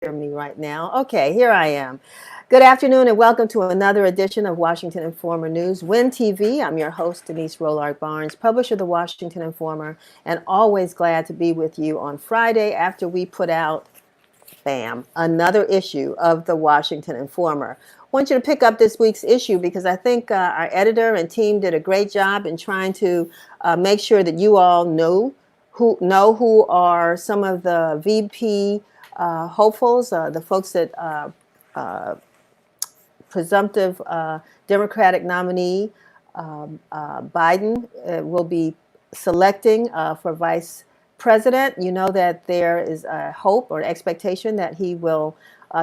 hear me right now. Okay, here I am. Good afternoon and welcome to another edition of Washington Informer News, WIN TV. I'm your host, Denise Rollard Barnes, publisher of the Washington Informer, and always glad to be with you on Friday after we put out, bam, another issue of the Washington Informer. I want you to pick up this week's issue because I think our editor and team did a great job in trying to make sure that you all know who are some of the VP hopefuls, the folks that presumptive Democratic nominee Biden will be selecting for vice president. You know that there is a hope or expectation that he will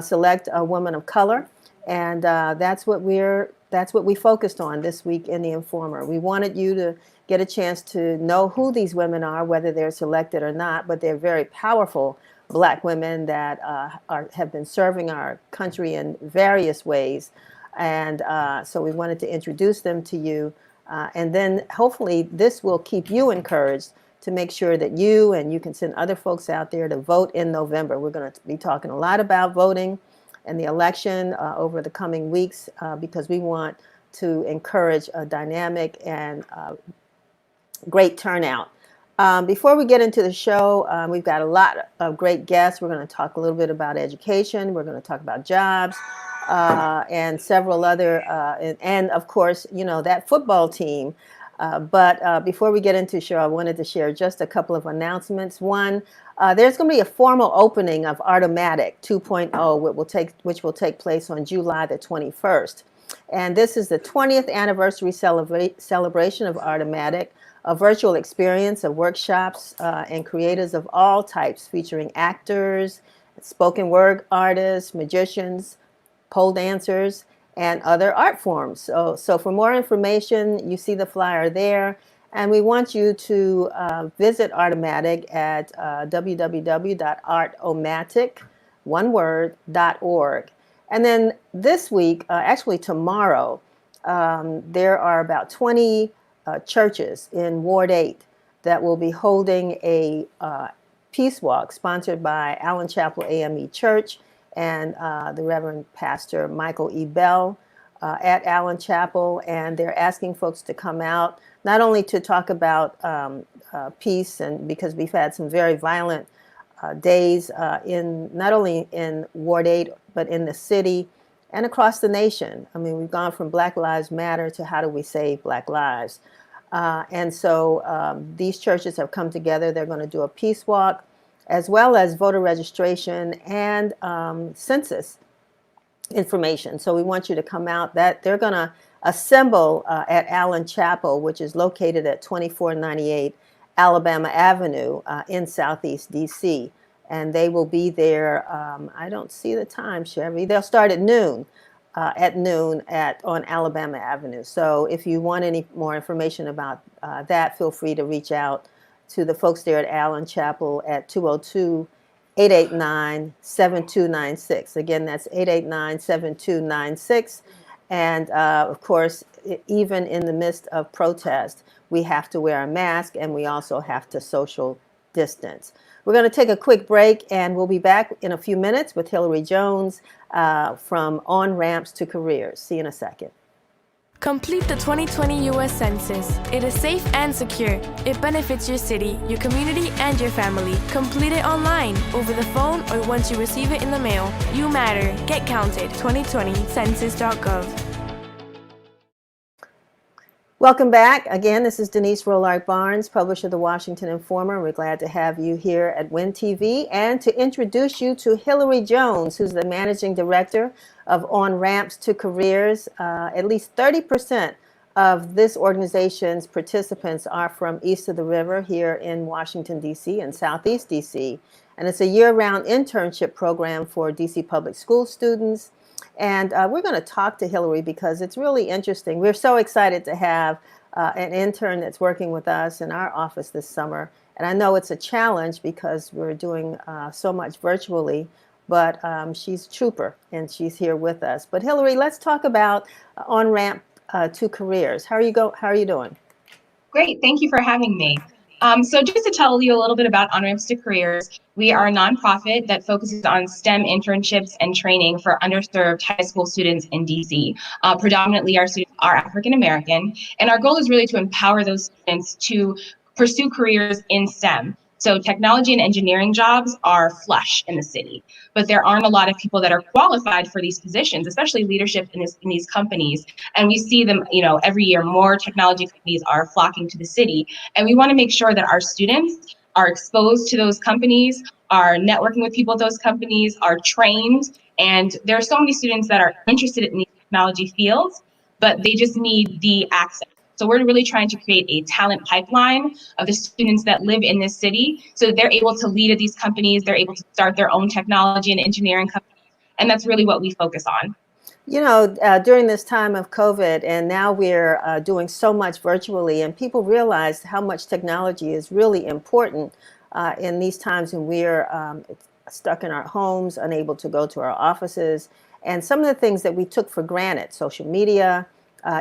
select a woman of color, and that's what we focused on this week in the Informer. We wanted you to get a chance to know who these women are, whether they're selected or not, but they're very powerful Black women that have been serving our country in various ways. And so we wanted to introduce them to you. And then hopefully this will keep you encouraged to make sure that you can send other folks out there to vote in November. We're going to be talking a lot about voting and the election over the coming weeks because we want to encourage a dynamic and great turnout. Before we get into the show, we've got a lot of great guests. We're going to talk a little bit about education. We're going to talk about jobs and several other, and of course, you know, that football team. But before we get into the show, I wanted to share just a couple of announcements. One, there's going to be a formal opening of Artomatic 2.0, which will take place on July the 21st. And this is the 20th anniversary celebration of Artomatic, a virtual experience of workshops and creators of all types, featuring actors, spoken word artists, magicians, pole dancers, and other art forms. So for more information, you see the flyer there. And we want you to visit Artomatic at www.artomatic.org. And then this week, actually tomorrow, there are about 20 churches in Ward 8 that will be holding a peace walk sponsored by Allen Chapel AME Church and the Reverend Pastor Michael E. Bell at Allen Chapel. And they're asking folks to come out, not only to talk about peace, and because we've had some very violent days not only in Ward 8, but in the city and across the nation. I mean, we've gone from Black Lives Matter to how do we save Black lives? And so these churches have come together. They're going to do a peace walk, as well as voter registration and census information. So we want you to come out. That they're going to assemble at Allen Chapel, which is located at 2498 Alabama Avenue in Southeast DC. And they will be there. I don't see the time, Chevy. They'll start at noon. On Alabama Avenue. So if you want any more information about that, feel free to reach out to the folks there at Allen Chapel at 202-889-7296. Again, that's 889-7296. And of course, even in the midst of protest, we have to wear a mask and we also have to social distance. We're going to take a quick break and we'll be back in a few minutes with Hillary Jones from On Ramps to Careers. See you in a second. Complete the 2020 U.S. Census. It is safe and secure. It benefits your city, your community, and your family. Complete it online, over the phone, or once you receive it in the mail. You matter. Get counted. 2020 Census.gov. Welcome back. Again, this is Denise Rollard Barnes, publisher of the Washington Informer. We're glad to have you here at WIN TV and to introduce you to Hillary Jones, who's the managing director of On Ramps to Careers. At least 30% of this organization's participants are from east of the river here in Washington, D.C. and Southeast D.C. And it's a year-round internship program for D.C. public school students. And we're going to talk to Hillary because it's really interesting. We're so excited to have an intern that's working with us in our office this summer. And I know it's a challenge because we're doing so much virtually, but she's a trooper and she's here with us. But Hillary, let's talk about On-Ramp to Careers. How are you doing? Great. Thank you for having me. So just to tell you a little bit about On-Ramps to Careers, we are a nonprofit that focuses on STEM internships and training for underserved high school students in DC. Predominantly, our students are African American, and our goal is really to empower those students to pursue careers in STEM. So technology and engineering jobs are flush in the city, but there aren't a lot of people that are qualified for these positions, especially leadership in these companies. And we see them, every year more technology companies are flocking to the city. And we want to make sure that our students are exposed to those companies, are networking with people at those companies, are trained. And there are so many students that are interested in these technology fields, but they just need the access. So we're really trying to create a talent pipeline of the students that live in this city so that they're able to lead at these companies, they're able to start their own technology and engineering companies. And that's really what we focus on. During this time of COVID, and now we're doing so much virtually, and people realize how much technology is really important in these times when we're stuck in our homes, unable to go to our offices, and some of the things that we took for granted, social media,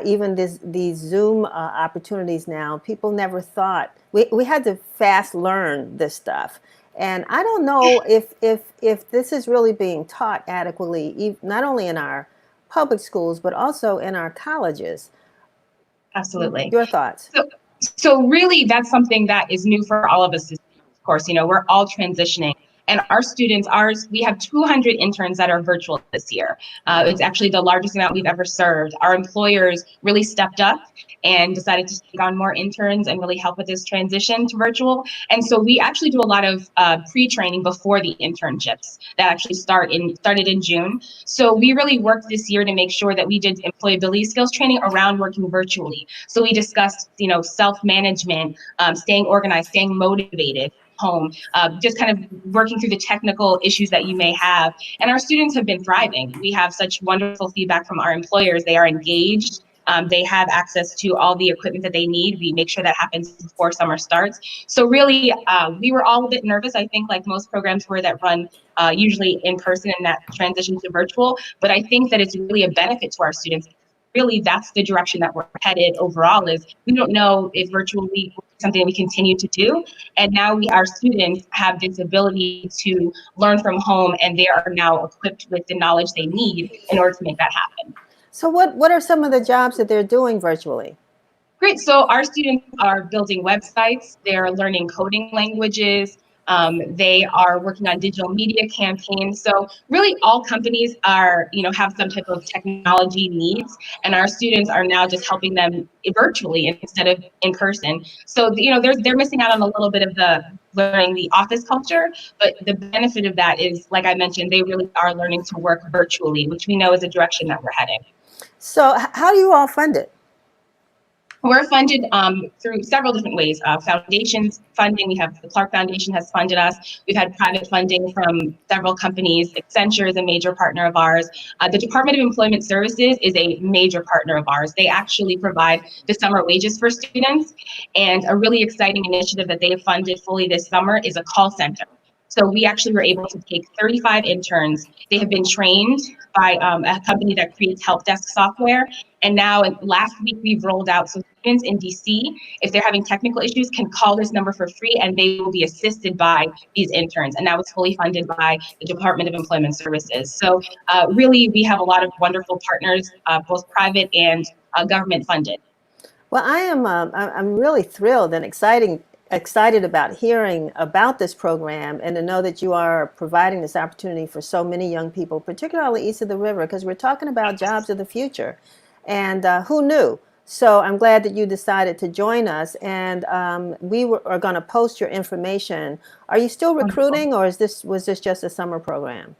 even these Zoom opportunities now, people never thought. We had to fast learn this stuff. And I don't know if this is really being taught adequately, not only in our public schools, but also in our colleges. Absolutely. Your thoughts? So really, that's something that is new for all of us. Of course, we're all transitioning. And our students, we have 200 interns that are virtual this year. It's actually the largest amount we've ever served. Our employers really stepped up and decided to take on more interns and really help with this transition to virtual. And so we actually do a lot of pre-training before the internships that actually started in June. So we really worked this year to make sure that we did employability skills training around working virtually. So we discussed, self-management, staying organized, staying motivated, home, just kind of working through the technical issues that you may have. And our students have been thriving. We have such wonderful feedback from our employers. They are engaged. They have access to all the equipment that they need. We make sure that happens before summer starts. So really, we were all a bit nervous, I think, like most programs were that run usually in person and that transition to virtual. But I think that it's really a benefit to our students. Really, that's the direction that we're headed overall. Is we don't know if virtual will be something we continue to do. And now our students have this ability to learn from home, and they are now equipped with the knowledge they need in order to make that happen. So what are some of the jobs that they're doing virtually? Great. So our students are building websites. They're learning coding languages. They are working on digital media campaigns. So really all companies are, have some type of technology needs, and our students are now just helping them virtually instead of in person. So, they're missing out on a little bit of the learning the office culture, but the benefit of that is, like I mentioned, they really are learning to work virtually, which we know is a direction that we're heading. So how do you all fund it? We're funded through several different ways. Foundations funding, we have the Clark Foundation has funded us. We've had private funding from several companies. Accenture is a major partner of ours. The Department of Employment Services is a major partner of ours. They actually provide the summer wages for students. And a really exciting initiative that they have funded fully this summer is a call center. So we actually were able to take 35 interns. They have been trained by a company that creates help desk software. And now last week we've rolled out, so students in DC, if they're having technical issues, can call this number for free and they will be assisted by these interns. And that was fully funded by the Department of Employment Services. So really, we have a lot of wonderful partners, both private and government funded. Well, I'm really thrilled and excited about hearing about this program, and to know that you are providing this opportunity for so many young people, particularly east of the river, because we're talking about jobs of the future. And who knew? So I'm glad that you decided to join us, and are going to post your information. Are you still recruiting, or was this just a summer program?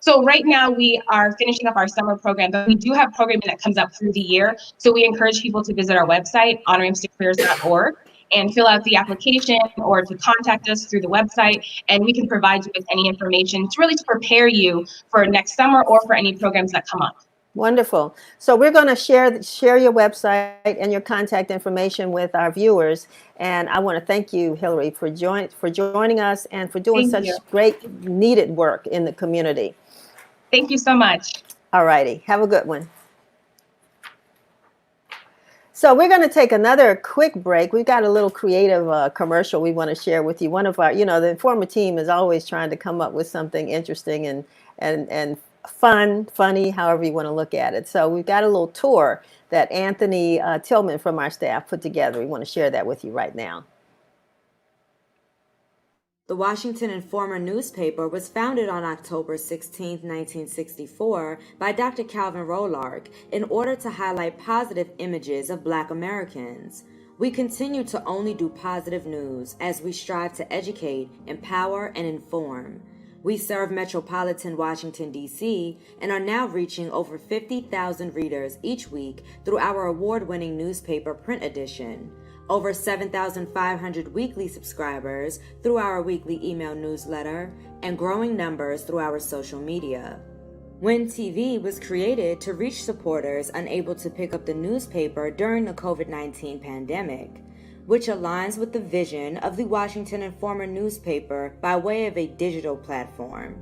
So right now we are finishing up our summer program, but we do have programming that comes up through the year. So we encourage people to visit our website, onrampstocareers.org, and fill out the application or to contact us through the website, and we can provide you with any information to really prepare you for next summer or for any programs that come up. Wonderful. So we're going to share your website and your contact information with our viewers. And I want to thank you, Hillary, for joining us and for doing such great needed work in the community. Thank you so much. All righty. Have a good one. So we're going to take another quick break. We've got a little creative commercial we want to share with you. One of our, the Informer team is always trying to come up with something interesting and funny, however you want to look at it. So we've got a little tour that Anthony Tillman from our staff put together. We want to share that with you right now. The Washington Informer newspaper was founded on October 16, 1964, by Dr. Calvin Rolark in order to highlight positive images of Black Americans. We continue to only do positive news as we strive to educate, empower, and inform. We serve metropolitan Washington, D.C., and are now reaching over 50,000 readers each week through our award-winning newspaper print edition. Over 7,500 weekly subscribers through our weekly email newsletter, and growing numbers through our social media. WIN TV was created to reach supporters unable to pick up the newspaper during the COVID-19 pandemic, which aligns with the vision of the Washington Informer newspaper by way of a digital platform.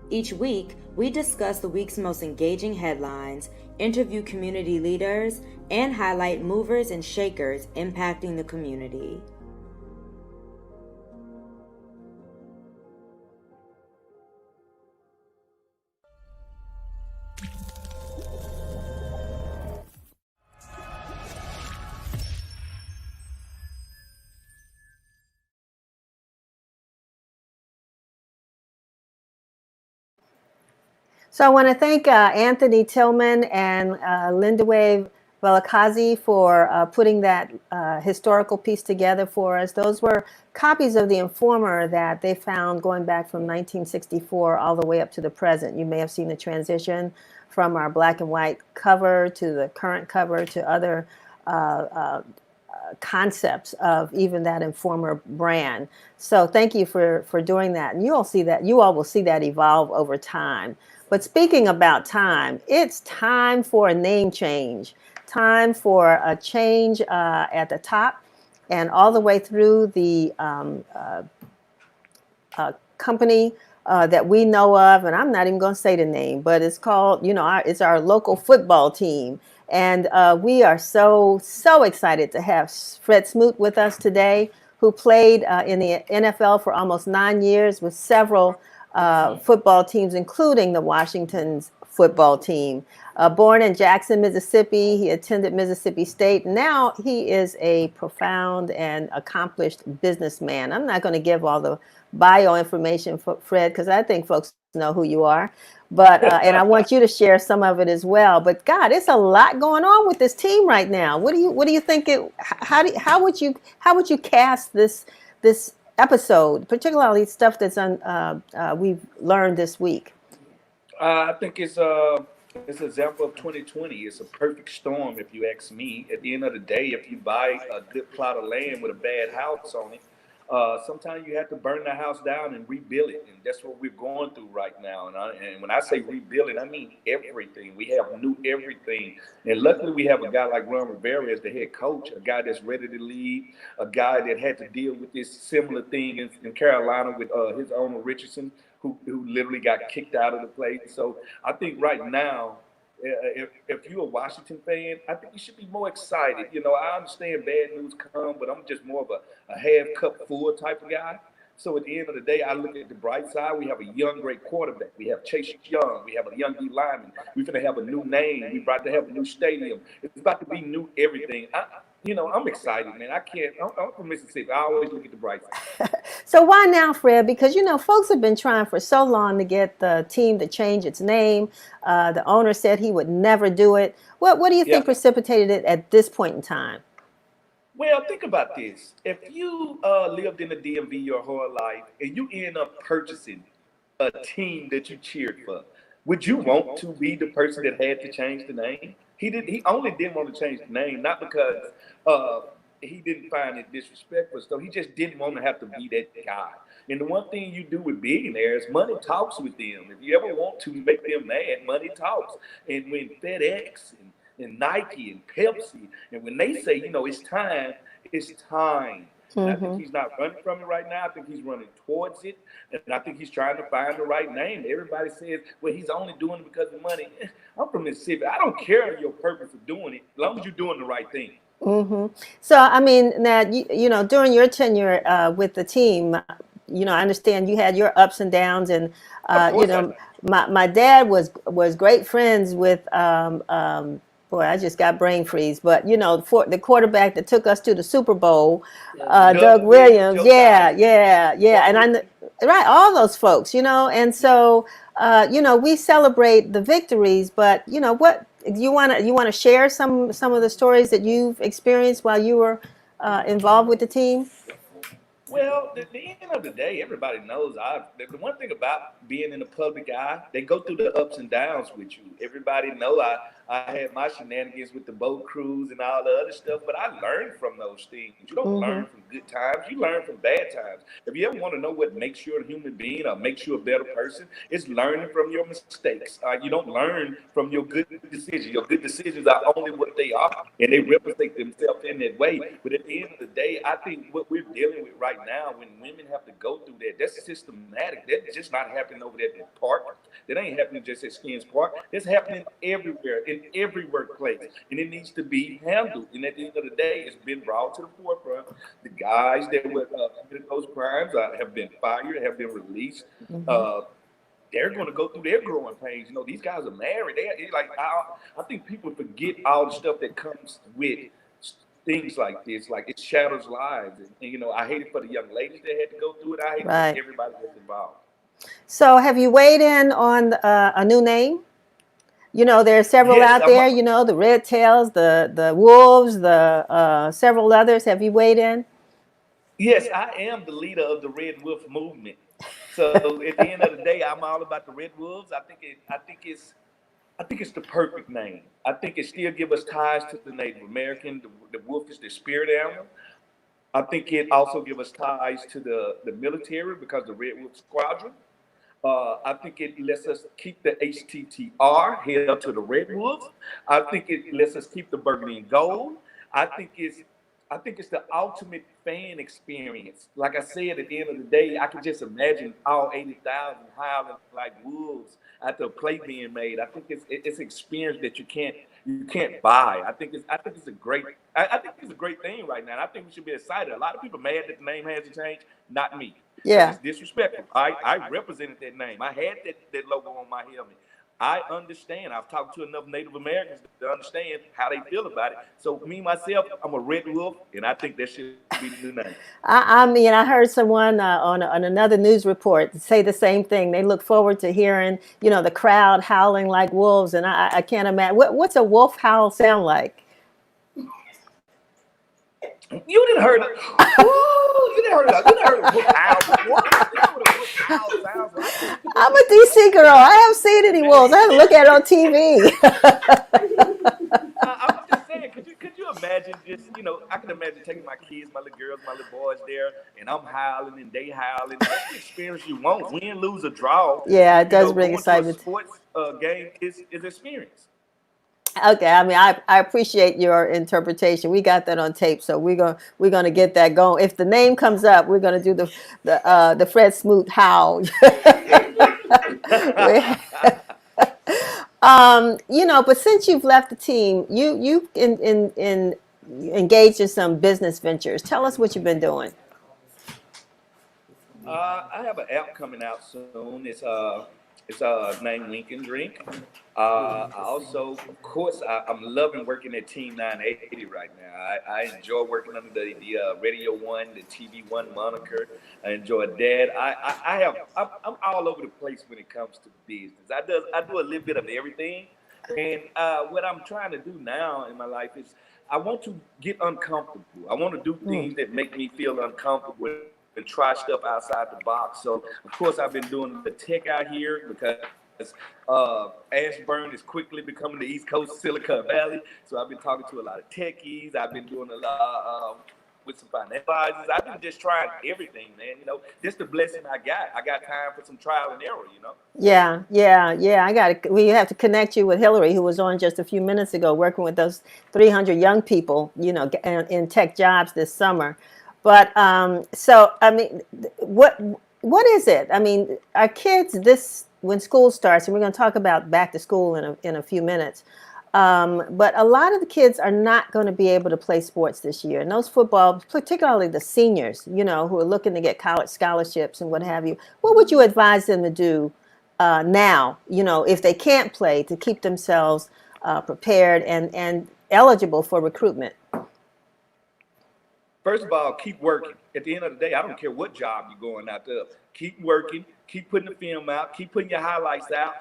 Each week, we discuss the week's most engaging headlines, interview community leaders, and highlight movers and shakers impacting the community. So I want to thank Anthony Tillman and Lindawe Velakazi for putting that historical piece together for us. Those were copies of the Informer that they found going back from 1964 all the way up to the present. You may have seen the transition from our black and white cover to the current cover to other concepts of even that Informer brand. So thank you for doing that. And you all will see that evolve over time. But speaking about time, it's time for a name change, time for a change at the top and all the way through the company that we know of. And I'm not even going to say the name, but it's called, it's our local football team. And we are so excited to have Fred Smoot with us today, who played in the NFL for almost 9 years with several football teams, including the Washington's football team. Born in Jackson, Mississippi, he attended Mississippi State. Now he is a profound and accomplished businessman. I'm not going to give all the bio information for Fred because I think folks know who you are. But and I want you to share some of it as well. But God, it's a lot going on with this team right now. What do you think? How would you cast this episode, particularly stuff that's we've learned this week? I think it's an example of 2020. It's a perfect storm, if you ask me. At the end of the day, if you buy a good plot of land with a bad house on it, sometimes you have to burn the house down and rebuild it, and that's what we're going through right now. And when I say rebuilding, I mean everything. We have new everything, and luckily we have a guy like Ron Rivera as the head coach, a guy that's ready to lead, a guy that had to deal with this similar thing in Carolina with his owner Richardson, who literally got kicked out of the place. So I think right now, if you're a Washington fan, I think you should be more excited. I understand bad news come, but I'm just more of a half cup full type of guy. So at the end of the day, I look at the bright side. We have a young, great quarterback. We have Chase Young. We have a young D lineman. We're going to have a new name. We're about to have a new stadium. It's about to be new everything. I'm excited, man. I'm from Mississippi. I always look at the bright side. So why now, Fred? Because, folks have been trying for so long to get the team to change its name. The owner said he would never do it. What do you think precipitated it at this point in time? Well, think about this. If you lived in the DMV your whole life and you end up purchasing a team that you cheered for, would you want to be the person that had to change the name? He only didn't want to change the name, not because he didn't find it disrespectful. So he just didn't want to have to be that guy. And the one thing you do with billionaires, money talks with them. If you ever want to make them mad, money talks. And when FedEx and Nike and Pepsi, and when they say, it's time, it's time. Mm-hmm. I think he's not running from it right now. I think he's running towards it. And I think he's trying to find the right name. Everybody says, well, he's only doing it because of money. I'm from Mississippi. I don't care your purpose of doing it, as long as you're doing the right thing. So, I mean, now, you know, during your tenure with the team, you know, I understand you had your ups and downs, and Of you course I know, do. my dad was great friends with boy, I just got brain freeze, but you know, for the quarterback that took us to the Super Bowl, Doug Doug Williams, Williams, Joe yeah, Theismann, yeah, yeah, Mark and Whipple. right, all those folks, you know, and so you know, we celebrate the victories, but you know, what you want to share some of the stories that you've experienced while you were involved with the team? Well, the end of the day, everybody knows the one thing about being in the public eye, they go through the ups and downs with you. Everybody know I had my shenanigans with the boat crews and all the other stuff, but I learned from those things. You don't Hmm. learn from good times, you learn from bad times. If you ever want to know what makes you a human being or makes you a better person, it's learning from your mistakes. You don't learn from your good decisions. Your good decisions are only what they are, and they represent themselves in that way. But at the end of the day, I think what we're dealing with right now, when women have to go through that, that's systematic. That's just not happening over there at the park. That ain't happening just at Skins Park. That's happening everywhere, in every workplace. And it needs to be handled. And at the end of the day, it's been brought to the forefront. The guys that were committed those crimes have been fired, have been released. Hmm. Uh, they're going to go through their growing pains. You know, these guys are married. I think people forget all the stuff that comes with things like this. Like it shatters lives, and you know, I hate it for the young ladies that had to go through it. I hate it for Right. everybody that's involved. So, have you weighed in on a new name? You know, there are several Yes, out there. You know, the Red Tails, the Wolves, the several others. Have you weighed in? yes, I am the leader of the Red Wolf movement. So at the end of the day, I'm all about the Red Wolves. I think it's the perfect name. I think it still gives us ties to the Native American. The wolf is the spirit animal. I think it also gives us ties to the military because the Red Wolf Squadron. I think it lets us keep the HTTR held to the Red Wolves. I think it lets us keep the burgundy and gold. I think it's I think it's the ultimate fan experience. Like I said, at the end of the day, I can just imagine all 80,000 howling like wolves after a play being made. I think it's an experience that you can't buy. I think it's I think it's a great thing right now. And I think we should be excited. A lot of people mad that the name hasn't changed. Not me, because Yeah. it's disrespectful. I represented that name. I had that logo on my helmet. I understand. I've talked to enough Native Americans to understand how they feel about it. So me myself, I'm a red wolf, and I think that should be the new name. I mean, I heard someone on another news report say the same thing. They look forward to hearing, you know, the crowd howling like wolves, and I can't imagine what's a wolf howl sound like. You didn't heard it. Ooh, you didn't heard a wolf howl before. You know what a wolf howl sounds like. I'm a DC girl. I haven't seen any wolves. I have to look at it on TV. I'm just saying, could you imagine just, I can imagine taking my kids, my little girls, my little boys there, and I'm howling and they howling. That's the experience you want. Win, lose, or draw. Yeah, it does bring Going to a excitement. sports game is experience. Okay, I mean, I appreciate your interpretation. We got that on tape, so we're gonna get that going. If the name comes up, we're gonna do the Fred Smoot howl. You know, but since you've left the team, you in engaged in some business ventures. Tell us what you've been doing. I have an app coming out soon. It's named Wink and Drink. I also, of course, I'm loving working at Team 980 right now. I enjoy working under the Radio One, the TV One moniker. I enjoy that. I'm all over the place when it comes to business. I do a little bit of everything, and what I'm trying to do now in my life is I want to get uncomfortable. I want to do Mm. things that make me feel uncomfortable and try stuff outside the box. So, of course, I've been doing the tech out here because Ashburn is quickly becoming the East Coast Silicon Valley. So I've been talking to a lot of techies. I've been doing a lot with some financial advisors. I've been just trying everything, man. Just the blessing I got. I got time for some trial and error. Yeah, yeah, yeah. We have to connect you with Hillary, who was on just a few minutes ago, working with those 300 young people, you know, in tech jobs this summer. But so, I mean, what is it? I mean, our kids when school starts, and we're going to talk about back to school in a few minutes. But a lot of the kids are not going to be able to play sports this year. And those football, particularly the seniors, who are looking to get college scholarships and what have you, what would you advise them to do now, if they can't play, to keep themselves prepared and eligible for recruitment? First of all, keep working. At the end of the day, I don't care what job you're going out there. Keep working. Keep putting the film out. Keep putting your highlights out.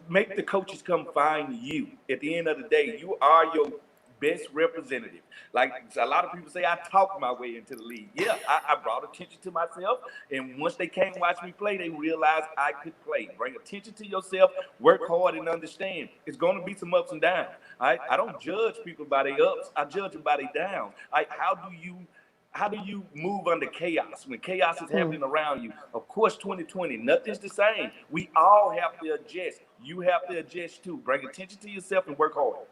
Make the coaches come find you. At the end of the day, you are your best representative. Like a lot of people say, I talked my way into the league. Yeah, I brought attention to myself. And once they came and watched me play, they realized I could play. Bring attention to yourself. Work hard and understand. It's going to be some ups and downs. I don't judge people by their ups. I judge them by their downs. How do you move under chaos when chaos is happening around you? Of course, 2020, nothing's the same. We all have to adjust. You have to adjust too. Bring attention to yourself and work hard.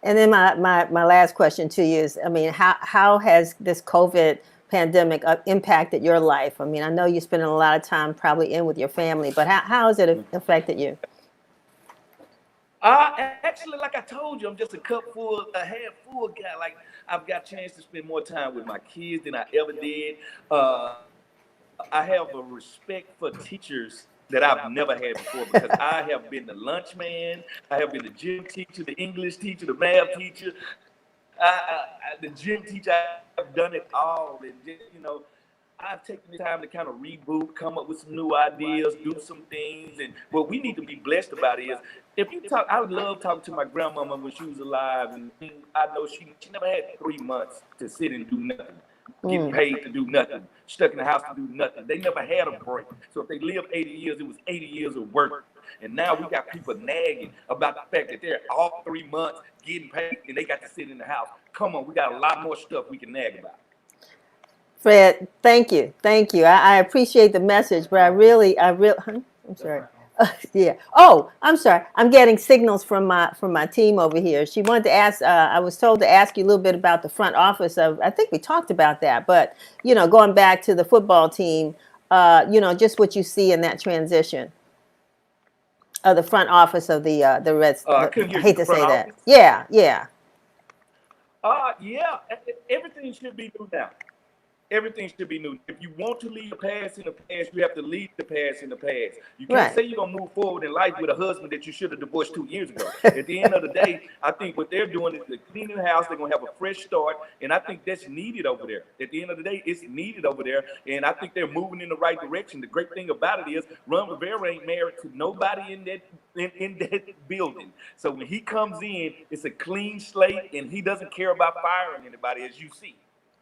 And then my last question to you is, how has this COVID pandemic impacted your life? I know you're spending a lot of time probably in with your family, but how has it affected you? Actually, like I told you, I'm just a half full guy. Like, I've got a chance to spend more time with my kids than I ever did. I have a respect for teachers that I've never had before, because I have been the lunch man, I have been the gym teacher, the English teacher, the math teacher, the gym teacher. I've done it all, and just, I've taken the time to kind of reboot, come up with some new ideas, do some things. And what we need to be blessed about is, if you talk, I would love talking to my grandmama when she was alive, and I know she never had 3 months to sit and do nothing, get paid to do nothing, stuck in the house to do nothing. They never had a break. So if they lived 80 years, it was 80 years of work. And now we got people nagging about the fact that they're all 3 months getting paid and they got to sit in the house. Come on, we got a lot more stuff we can nag about. Fred, thank you. I appreciate the message, but I'm sorry. Yeah. Oh, I'm sorry. I'm getting signals from my team over here. She wanted to ask. I was told to ask you a little bit about the front office of. I think we talked about that, but going back to the football team, just what you see in that transition of the front office of the Reds. I hate to say that. Yeah. Yeah. Everything should be new now. Everything should be new. If you want to leave the past in the past, you have to leave the past in the past. You can't say you're going to move forward in life with a husband that you should have divorced 2 years ago. At the end of the day, I think what they're doing is they're cleaning the house. They're going to have a fresh start. And I think that's needed over there. At the end of the day, it's needed over there. And I think they're moving in the right direction. The great thing about it is Ron Rivera ain't married to nobody in that building. So when he comes in, it's a clean slate, and he doesn't care about firing anybody, as you see.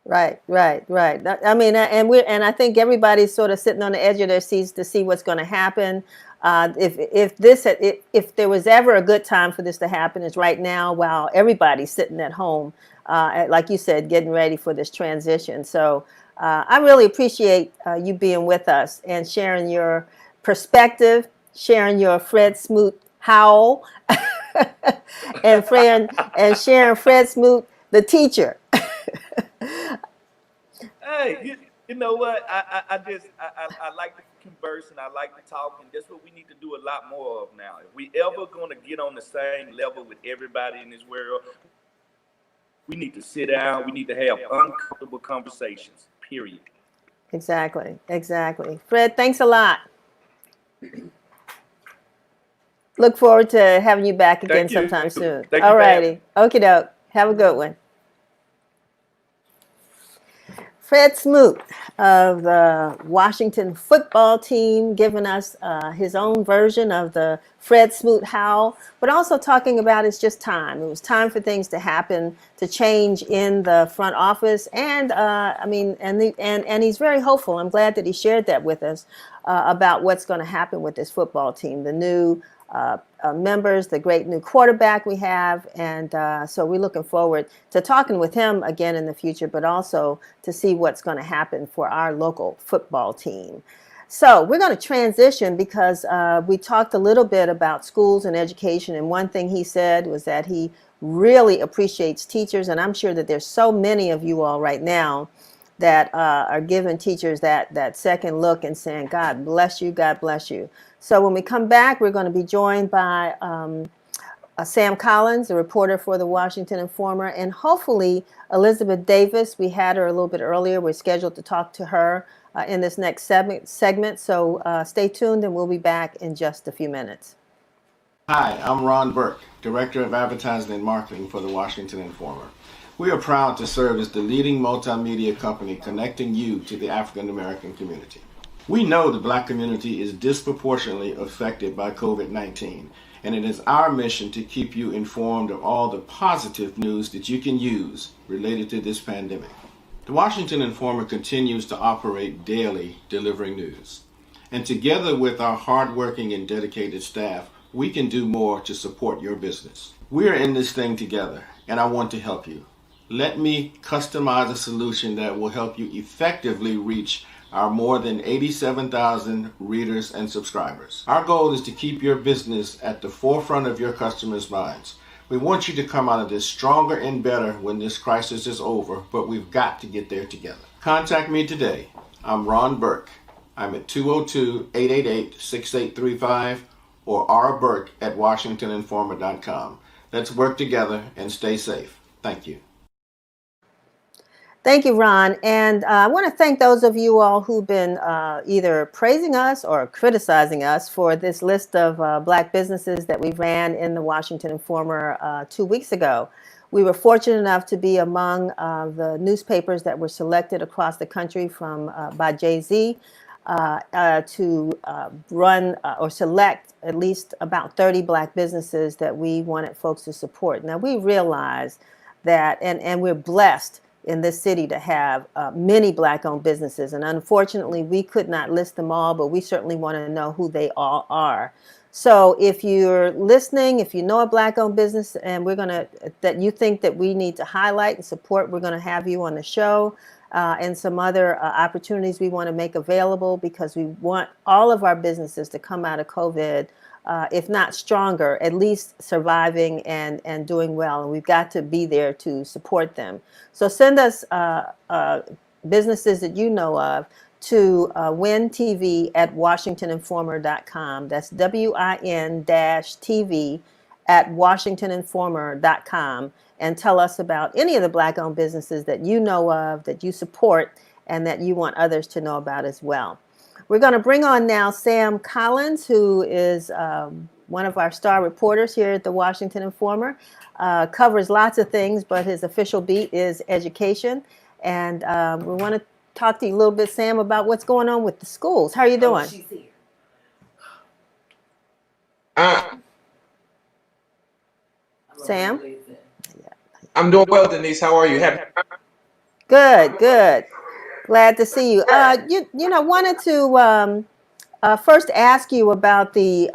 Right. And I think everybody's sort of sitting on the edge of their seats to see what's going to happen. If there was ever a good time for this to happen, it's right now, while everybody's sitting at home, like you said, getting ready for this transition. So I really appreciate you being with us and sharing your perspective, sharing your Fred Smoot howl, and sharing Fred Smoot, the teacher. Hey, you know what? I like to converse and I like to talk, and that's what we need to do a lot more of now. If we ever going to get on the same level with everybody in this world, we need to sit down. We need to have uncomfortable conversations, period. Exactly. Fred, thanks a lot. Look forward to having you back again sometime soon. All righty. Okie doke. Have a good one. Fred Smoot of the Washington football team giving us his own version of the Fred Smoot howl, but also talking about it's just time. It was time for things to happen, to change in the front office, and and he's very hopeful. I'm glad that he shared that with us about what's going to happen with this football team, the new members, the great new quarterback we have, and so we're looking forward to talking with him again in the future, but also to see what's going to happen for our local football team. So we're going to transition because we talked a little bit about schools and education, and one thing he said was that he really appreciates teachers, and I'm sure that there's so many of you all right now that are giving teachers that second look and saying, God bless you, God bless you. So when we come back, we're going to be joined by Sam Collins, a reporter for the Washington Informer, and hopefully Elizabeth Davis. We had her a little bit earlier. We're scheduled to talk to her in this next segment. So stay tuned, and we'll be back in just a few minutes. Hi, I'm Ron Burke, Director of Advertising and Marketing for the Washington Informer. We are proud to serve as the leading multimedia company connecting you to the African American community. We know the Black community is disproportionately affected by COVID-19, and it is our mission to keep you informed of all the positive news that you can use related to this pandemic. The Washington Informer continues to operate daily delivering news. And together with our hardworking and dedicated staff, we can do more to support your business. We are in this thing together, and I want to help you. Let me customize a solution that will help you effectively reach our more than 87,000 readers and subscribers. Our goal is to keep your business at the forefront of your customers' minds. We want you to come out of this stronger and better when this crisis is over, but we've got to get there together. Contact me today. I'm Ron Burke. I'm at 202-888-6835 or rburke@washingtoninformer.com. Let's work together and stay safe. Thank you. Thank you, Ron. And I want to thank those of you all who've been either praising us or criticizing us for this list of Black businesses that we ran in the Washington Informer 2 weeks ago. We were fortunate enough to be among the newspapers that were selected across the country by Jay-Z to run or select at least about 30 Black businesses that we wanted folks to support. Now, we realize that, and we're blessed in this city to have many Black-owned businesses. And unfortunately, we could not list them all, but we certainly want to know who they all are. So if you're listening, if you know a Black-owned business and that you think that we need to highlight and support, we're going to have you on the show. And some other opportunities we want to make available, because we want all of our businesses to come out of COVID, if not stronger, at least surviving and doing well. And we've got to be there to support them. So send us businesses that you know of to wintv@washingtoninformer.com. That's WIN-TV@washingtoninformer.com. And tell us about any of the Black-owned businesses that you know of, that you support, and that you want others to know about as well. We're going to bring on now Sam Collins, who is one of our star reporters here at the Washington Informer. Covers lots of things, but his official beat is education. And we want to talk to you a little bit, Sam, about what's going on with the schools. How are you doing? She's here. Sam? I'm doing well, Denise. How are you? Good, good. Glad to see you. Wanted to first ask you about the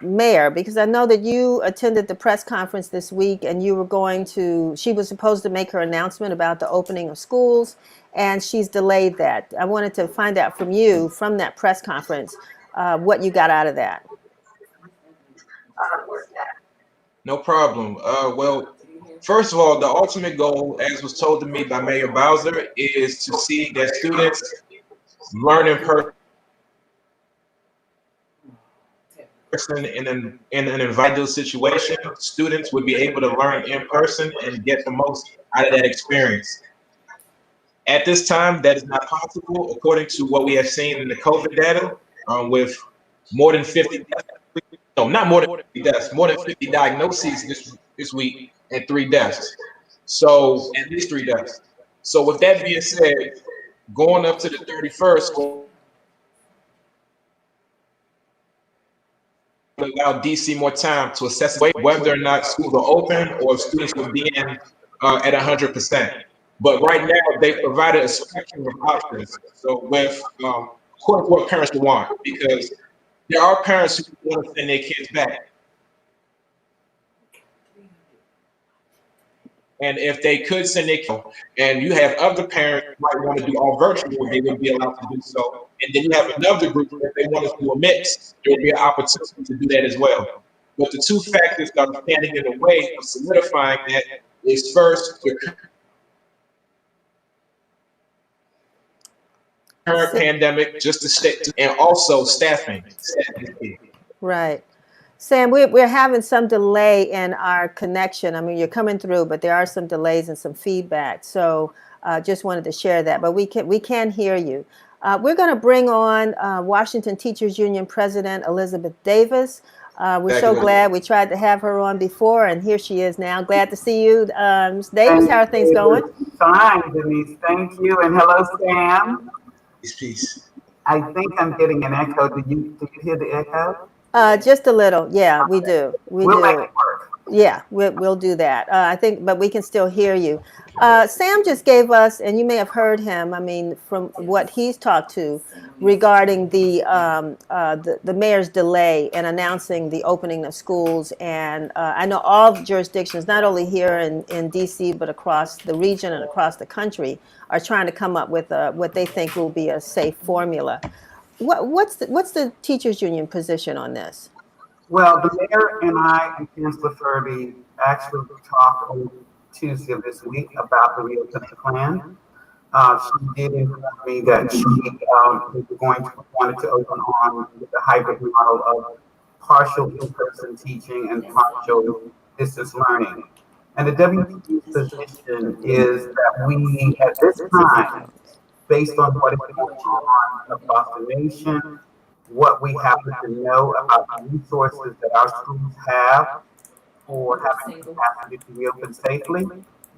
mayor, because I know that you attended the press conference this week, and she was supposed to make her announcement about the opening of schools, and she's delayed that. I wanted to find out from you, from that press conference, what you got out of that. No problem. Well, first of all, the ultimate goal, as was told to me by Mayor Bowser, is to see that students learn in person in an invited situation. Students would be able to learn in person and get the most out of that experience. At this time, that is not possible, according to what we have seen in the COVID data, with more than 50 deaths. No, not more than 50 deaths, more than 50 diagnoses this week and 3 deaths. So at least 3 deaths. So with that being said, going up to the 31st will allow DC more time to assess whether or not schools are open or if students will be in at 100%. But right now, they provided a spectrum of options. So with according to what parents want, because there are parents who want to send their kids back. And if they could send their kids, and you have other parents who might want to do all virtual, they would be allowed to do so. And then you have another group that if they want to do a mix, there would be an opportunity to do that as well. But the two factors that are standing in the way of solidifying that is first the current pandemic, just to stay, and also staffing. Right. Sam, we're having some delay in our connection. I mean, you're coming through, but there are some delays and some feedback. So just wanted to share that. But we can hear you. We're going to bring on Washington Teachers Union President Elizabeth Davis. We're so glad. We tried to have her on before, and here she is now. Glad to see you. Ms. Davis, how are things going? Fine, Denise. Thank you. And hello, Sam. Peace. I think I'm getting an echo. Do you hear the echo? Just a little. Yeah, we do. We'll make it work. Yeah, we'll do that. I think, but we can still hear you. Sam just gave us, and you may have heard him. I mean, from what he's talked to regarding the mayor's delay in announcing the opening of schools, and I know all jurisdictions, not only here in D.C. but across the region and across the country, are trying to come up with what they think will be a safe formula. What's the teachers union position on this? Well, the mayor and I and Chancellor Furby actually talked on Tuesday of this week about the reopening plan. She did inform me that she wanted to open on with the hybrid model of partial in-person teaching and partial distance learning. And the WTU's position is that we, at this time, based on what is going on across the nation, what we happen to know about the resources that our schools have for having capacity to reopen safely,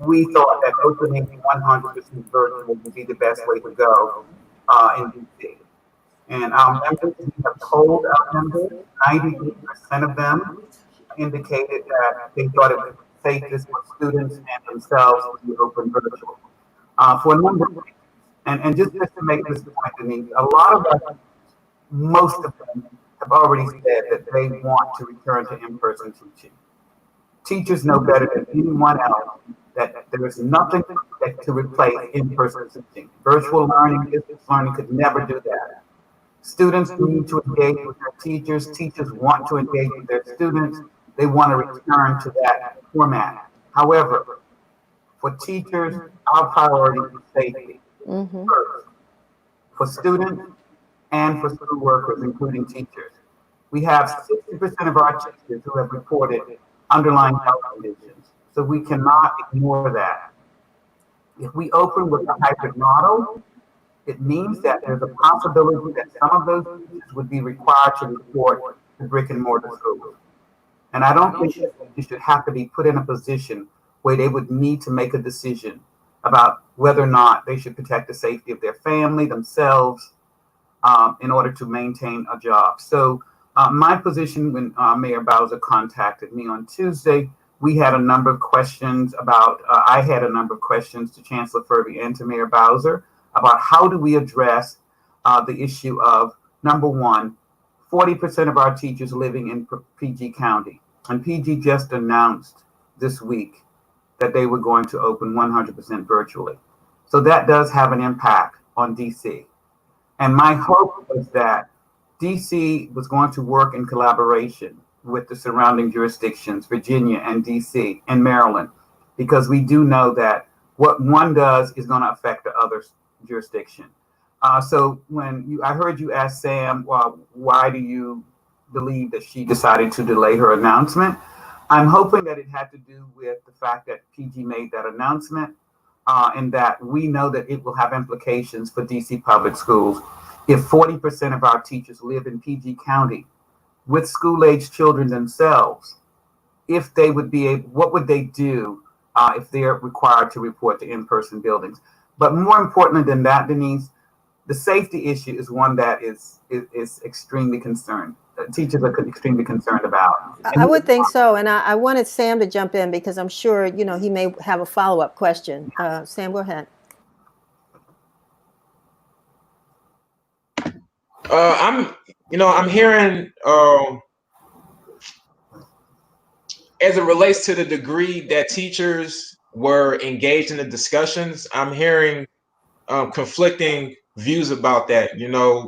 we thought that opening 100% virtual would be the best way to go in DC. And our members, we have told our members, 98% of them indicated that they thought it was safest for students and themselves to be open virtual. For a number of reasons. And just to make this point, Denise, a lot of us, most of them have already said that they want to return to in-person teaching. Teachers know better than anyone else that there is nothing to replace in-person teaching. Virtual learning, distance learning could never do that. Students need to engage with their teachers. Teachers want to engage with their students. They want to return to that format. However, for teachers, our priority is safety. First, for students and for school workers, including teachers. We have 60% of our teachers who have reported underlying health conditions, so we cannot ignore that. If we open with a hybrid model, it means that there's a possibility that some of those teachers would be required to report to brick and mortar schools. And I don't think that you should have to be put in a position where they would need to make a decision about whether or not they should protect the safety of their family, themselves, in order to maintain a job. So my position when Mayor Bowser contacted me on Tuesday, we had a number of questions about, I had a number of questions to Chancellor Furby and to Mayor Bowser about how do we address the issue of, number one, 40% of our teachers living in PG County. And PG just announced this week that they were going to open 100% virtually. So that does have an impact on DC. And my hope was that DC was going to work in collaboration with the surrounding jurisdictions, Virginia and DC and Maryland, because we do know that what one does is going to affect the other jurisdiction. So when I heard you ask Sam, well, why do you believe that she decided to delay her announcement? I'm hoping that it had to do with the fact that PG made that announcement and that we know that it will have implications for DC public schools. If 40% of our teachers live in PG County with school-age children themselves, if they would be able, what would they do if they're required to report to in-person buildings? But more importantly than that, Denise, the safety issue is one that is extremely concerned. Teachers are extremely concerned about. I would think so, and I wanted Sam to jump in because I'm sure he may have a follow-up question. Sam, go ahead. I'm hearing as it relates to the degree that teachers were engaged in the discussions, I'm hearing conflicting views about that,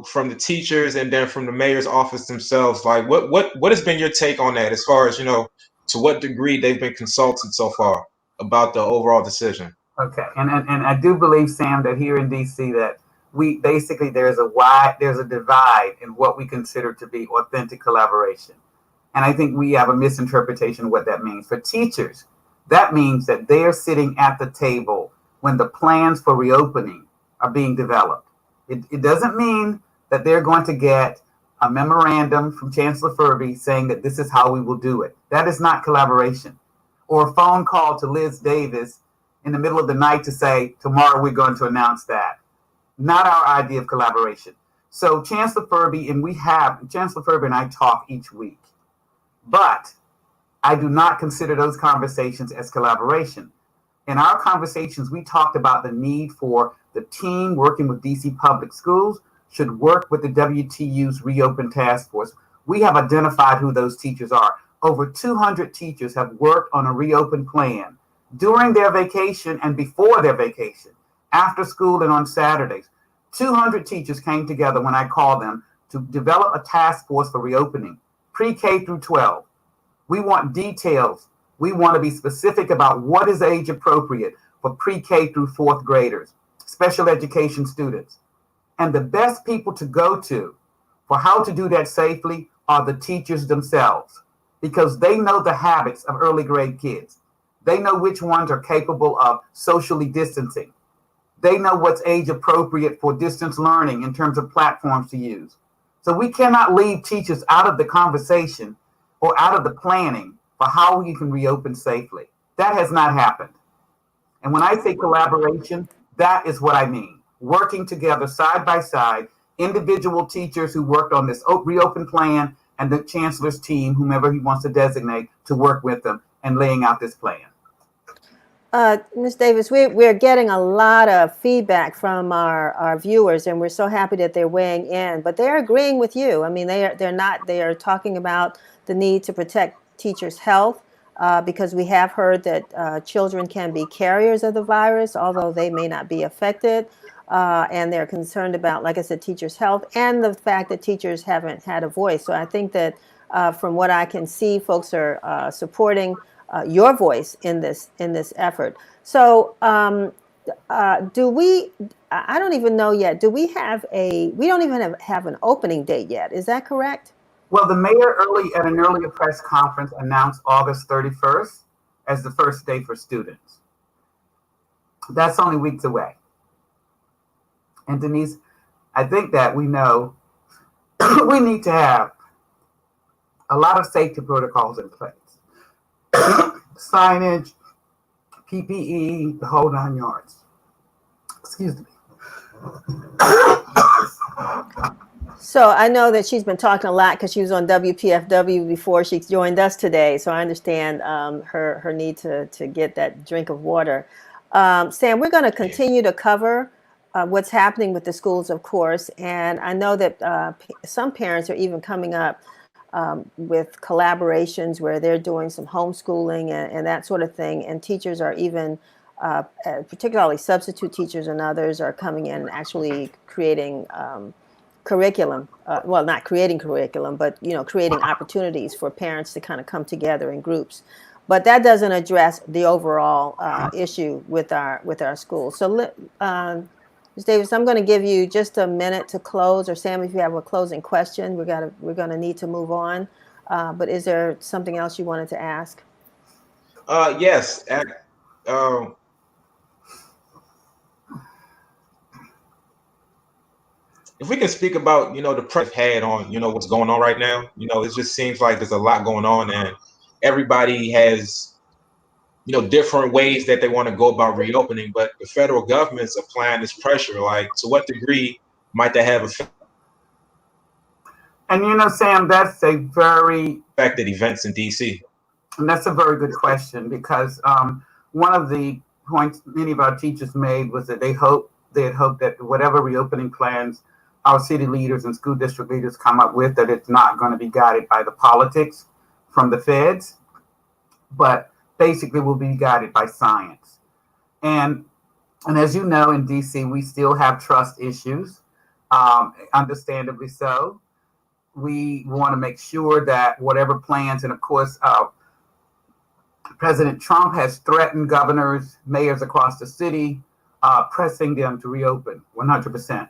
from the teachers and then from the mayor's office themselves. Like what has been your take on that as far as, to what degree they've been consulted so far about the overall decision? Okay, and I do believe, Sam, that here in DC that we basically there's a divide in what we consider to be authentic collaboration. And I think we have a misinterpretation of what that means. For teachers, that means that they're sitting at the table when the plans for reopening are being developed. It doesn't mean that they're going to get a memorandum from Chancellor Furby saying that this is how we will do it. That is not collaboration. Or a phone call to Liz Davis in the middle of the night to say, tomorrow we're going to announce that. Not our idea of collaboration. So Chancellor Furby and I talk each week. But I do not consider those conversations as collaboration. In our conversations, we talked about the need for the team working with DC Public Schools should work with the WTU's Reopen Task Force. We have identified who those teachers are. Over 200 teachers have worked on a reopen plan during their vacation and before their vacation, after school and on Saturdays. 200 teachers came together when I called them to develop a task force for reopening, pre-K through 12. We want details. We want to be specific about what is age appropriate for pre-K through fourth graders, special education students. And the best people to go to for how to do that safely are the teachers themselves, because they know the habits of early grade kids. They know which ones are capable of socially distancing. They know what's age appropriate for distance learning in terms of platforms to use. So we cannot leave teachers out of the conversation or out of the planning for how we can reopen safely. That has not happened. And when I say collaboration, that is what I mean. Working together side by side, individual teachers who worked on this reopen plan and the chancellor's team, whomever he wants to designate, to work with them and laying out this plan. Ms. Davis, we're getting a lot of feedback from our viewers, and we're so happy that they're weighing in. But they're agreeing with you. I mean, they are talking about the need to protect teachers' health because we have heard that children can be carriers of the virus, although they may not be affected. And they're concerned about, like I said, teachers' health and the fact that teachers haven't had a voice. So I think that from what I can see, folks are supporting your voice in this effort. So do we? I don't even know yet. Do we have we don't even have an opening date yet. Is that correct? Well, the mayor at an earlier press conference announced August 31st as the first day for students. That's only weeks away. And Denise, I think that we know we need to have a lot of safety protocols in place. Signage, PPE, the whole 9 yards. Excuse me. So I know that she's been talking a lot because she was on WPFW before she joined us today. So I understand her need to get that drink of water. Sam, we're going to continue to cover what's happening with the schools, of course. And I know that some parents are even coming up with collaborations where they're doing some homeschooling and that sort of thing. And teachers are even, particularly substitute teachers and others, are coming in and actually creating curriculum. Well, not creating curriculum, but creating opportunities for parents to kind of come together in groups. But that doesn't address the overall issue with our schools. So, Ms. Davis, I'm going to give you just a minute to close, or Sam, if you have a closing question, we're going to need to move on. But is there something else you wanted to ask? Yes. If we can speak about, the press had on, what's going on right now, it just seems like there's a lot going on, and everybody has, different ways that they want to go about reopening, but the federal government's applying this pressure. Like, to what degree might that have effect? And Sam, that's a very affected events in DC. And that's a very good question, because one of the points many of our teachers made was that they had hoped that whatever reopening plans our city leaders and school district leaders come up with, that it's not going to be guided by the politics from the feds, but basically will be guided by science. And as you know, in DC, we still have trust issues, understandably so. We want to make sure that whatever plans, and of course, President Trump has threatened governors, mayors across the city, pressing them to reopen 100%.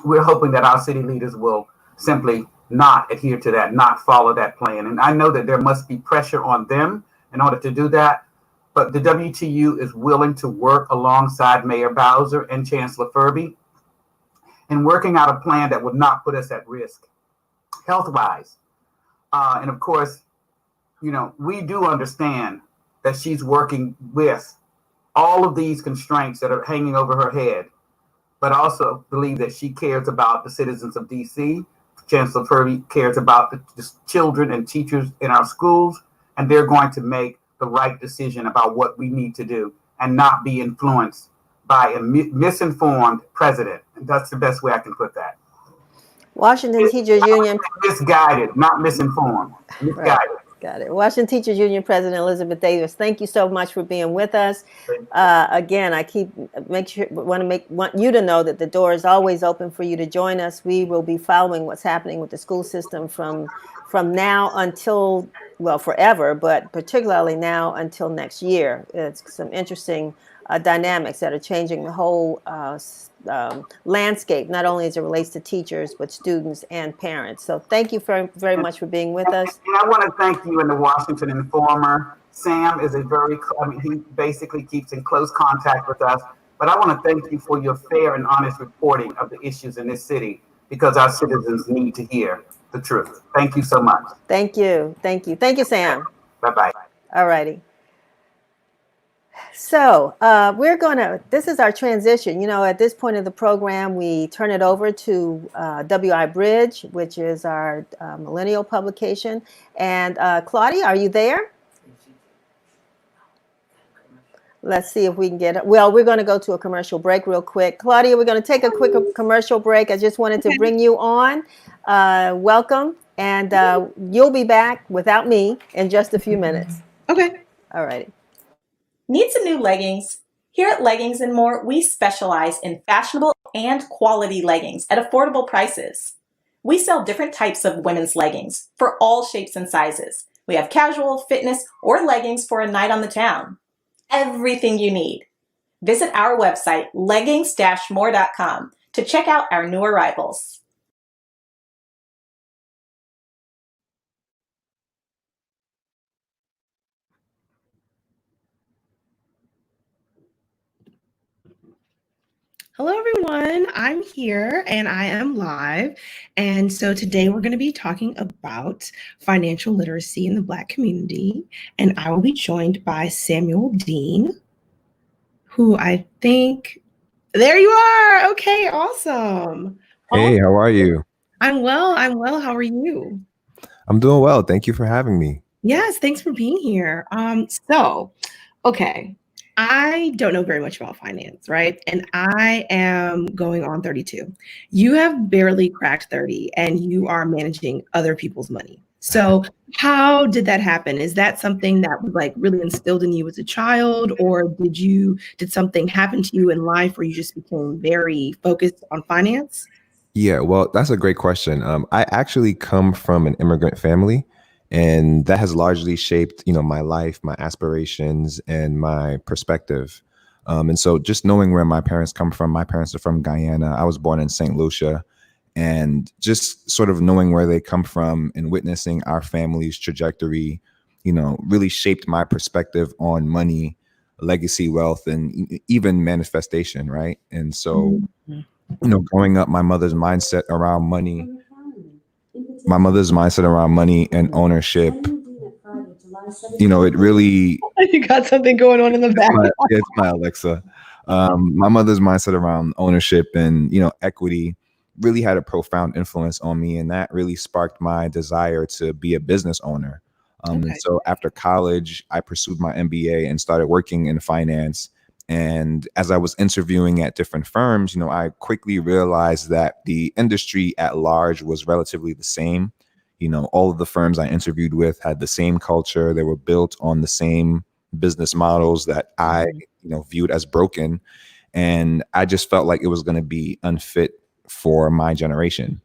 We're hoping that our city leaders will simply not adhere to that, not follow that plan. And I know that there must be pressure on them in order to do that. But the WTU is willing to work alongside Mayor Bowser and Chancellor Furby in working out a plan that would not put us at risk health-wise. And of course, we do understand that she's working with all of these constraints that are hanging over her head, but also believe that she cares about the citizens of DC. Chancellor Furby cares about the children and teachers in our schools, and they're going to make the right decision about what we need to do and not be influenced by a misinformed president. And that's the best way I can put that. Washington Teachers Union. Misguided, not missiminformed. Misguided. Right. Got it. Washington Teachers Union President Elizabeth Davis, thank you so much for being with us. Again, I want you to know that the door is always open for you to join us. We will be following what's happening with the school system from now until, well, forever, but particularly now until next year. It's some interesting dynamics that are changing the whole landscape, not only as it relates to teachers, but students and parents. So thank you very, very much for being with us. And I want to thank you and the Washington Informer. Sam is he basically keeps in close contact with us. But I want to thank you for your fair and honest reporting of the issues in this city, because our citizens need to hear the truth. Thank you so much. Thank you. Thank you. Thank you, Sam. Bye-bye. All righty. So this is our transition. At this point of the program, we turn it over to WI Bridge, which is our millennial publication. And Claudia, are you there? Let's see if we can get it. Well, we're going to go to a commercial break real quick. Claudia, we're going to take a quick commercial break. I just wanted to bring you on. Welcome. And you'll be back without me in just a few minutes. Okay. All righty. Need some new leggings? Here at Leggings and More, we specialize in fashionable and quality leggings at affordable prices. We sell different types of women's leggings for all shapes and sizes. We have casual, fitness, or leggings for a night on the town. Everything you need. Visit our website, leggings-more.com, to check out our new arrivals. Hello, everyone. I'm here and I am live. And so today we're going to be talking about financial literacy in the Black community. And I will be joined by Samuel Deane, who I think, there you are. Okay, awesome. Hey, how are you? I'm well. How are you? I'm doing well. Thank you for having me. Yes, thanks for being here. Okay. I don't know very much about finance, right? And I am going on 32. You have barely cracked 30 and you are managing other people's money. So how did that happen? Is that something that was like really instilled in you as a child, or did something happen to you in life where you just became very focused on finance? Yeah, well, that's a great question. I actually come from an immigrant family. And that has largely shaped, my life, my aspirations, and my perspective. And so just knowing where my parents come from, my parents are from Guyana. I was born in St. Lucia. And just sort of knowing where they come from and witnessing our family's trajectory, really shaped my perspective on money, legacy, wealth, and even manifestation, right? And so, growing up, my mother's mindset around money and ownership, it really... You got something going on in the back. It's my Alexa. My mother's mindset around ownership and, equity really had a profound influence on me. And that really sparked my desire to be a business owner. And so after college, I pursued my MBA and started working in finance. And as I was interviewing at different firms, I quickly realized that the industry at large was relatively the same. All of the firms I interviewed with had the same culture. They were built on the same business models that I, viewed as broken. And I just felt like it was going to be unfit for my generation.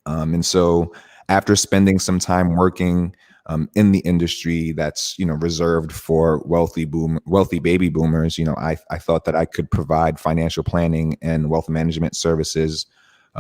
And so after spending some time working in the industry that's, reserved for wealthy baby boomers, I thought that I could provide financial planning and wealth management services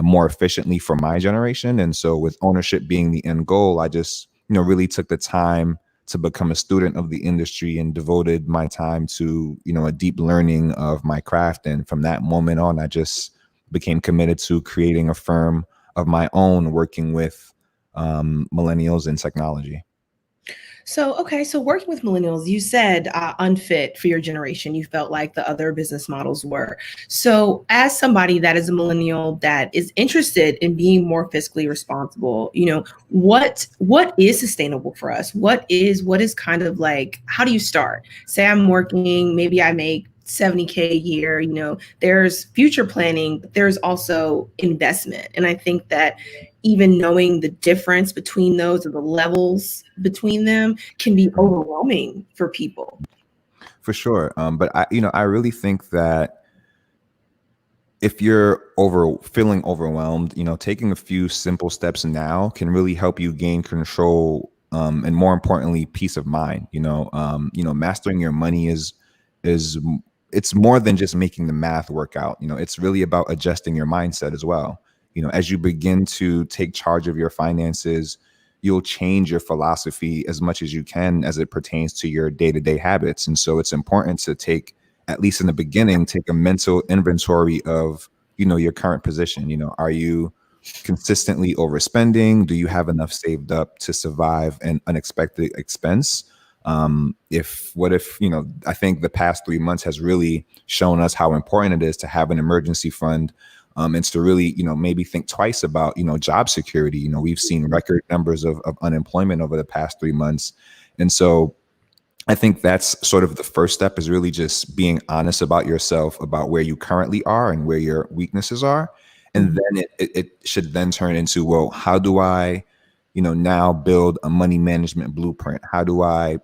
more efficiently for my generation. And so with ownership being the end goal, I just, really took the time to become a student of the industry and devoted my time to, a deep learning of my craft. And from that moment on, I just became committed to creating a firm of my own, working with millennials in technology. So, okay, so working with millennials, you said unfit for your generation. You felt like the other business models were. So, as somebody that is a millennial that is interested in being more fiscally responsible, what is sustainable for us? What is kind of like, how do you start? Say I'm working, maybe I make $70K a year, there's future planning, but there's also investment. And I think that even knowing the difference between those or the levels between them can be overwhelming for people. For sure. But I really think that if you're feeling overwhelmed, taking a few simple steps now can really help you gain control, and more importantly, peace of mind. Mastering your money is it's more than just making the math work out. It's really about adjusting your mindset as well. As you begin to take charge of your finances, you'll change your philosophy as much as you can as it pertains to your day-to-day habits. And so it's important to take, at least in the beginning, take a mental inventory of, your current position. Are you consistently overspending? Do you have enough saved up to survive an unexpected expense? I think the past 3 months has really shown us how important it is to have an emergency fund, and to really, maybe think twice about, job security. We've seen record numbers of unemployment over the past 3 months. And so I think that's sort of the first step, is really just being honest about yourself, about where you currently are and where your weaknesses are. And then it should then turn into, well, how do I, now build a money management blueprint? How do I,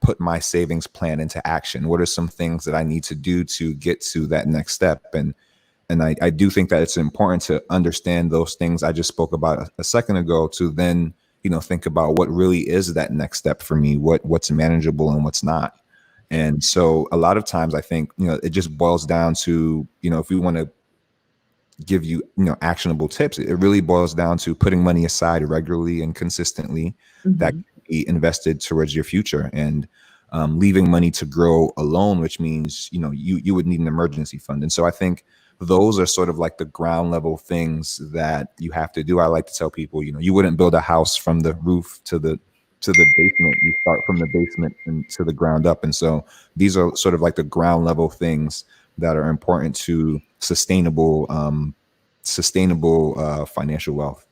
put my savings plan into action? What are some things that I need to do to get to that next step? And I do think that it's important to understand those things I just spoke about a second ago, to then, think about what really is that next step for me, what's manageable and what's not. And so a lot of times I think, it just boils down to, if we want to give you, actionable tips, it really boils down to putting money aside regularly and consistently that can be invested towards your future, and leaving money to grow alone, which means, you would need an emergency fund. And so I think those are sort of like the ground level things that you have to do. I like to tell people, you wouldn't build a house from the roof to the basement. You start from the basement and to the ground up. And so these are sort of like the ground level things that are important to sustainable financial wealth.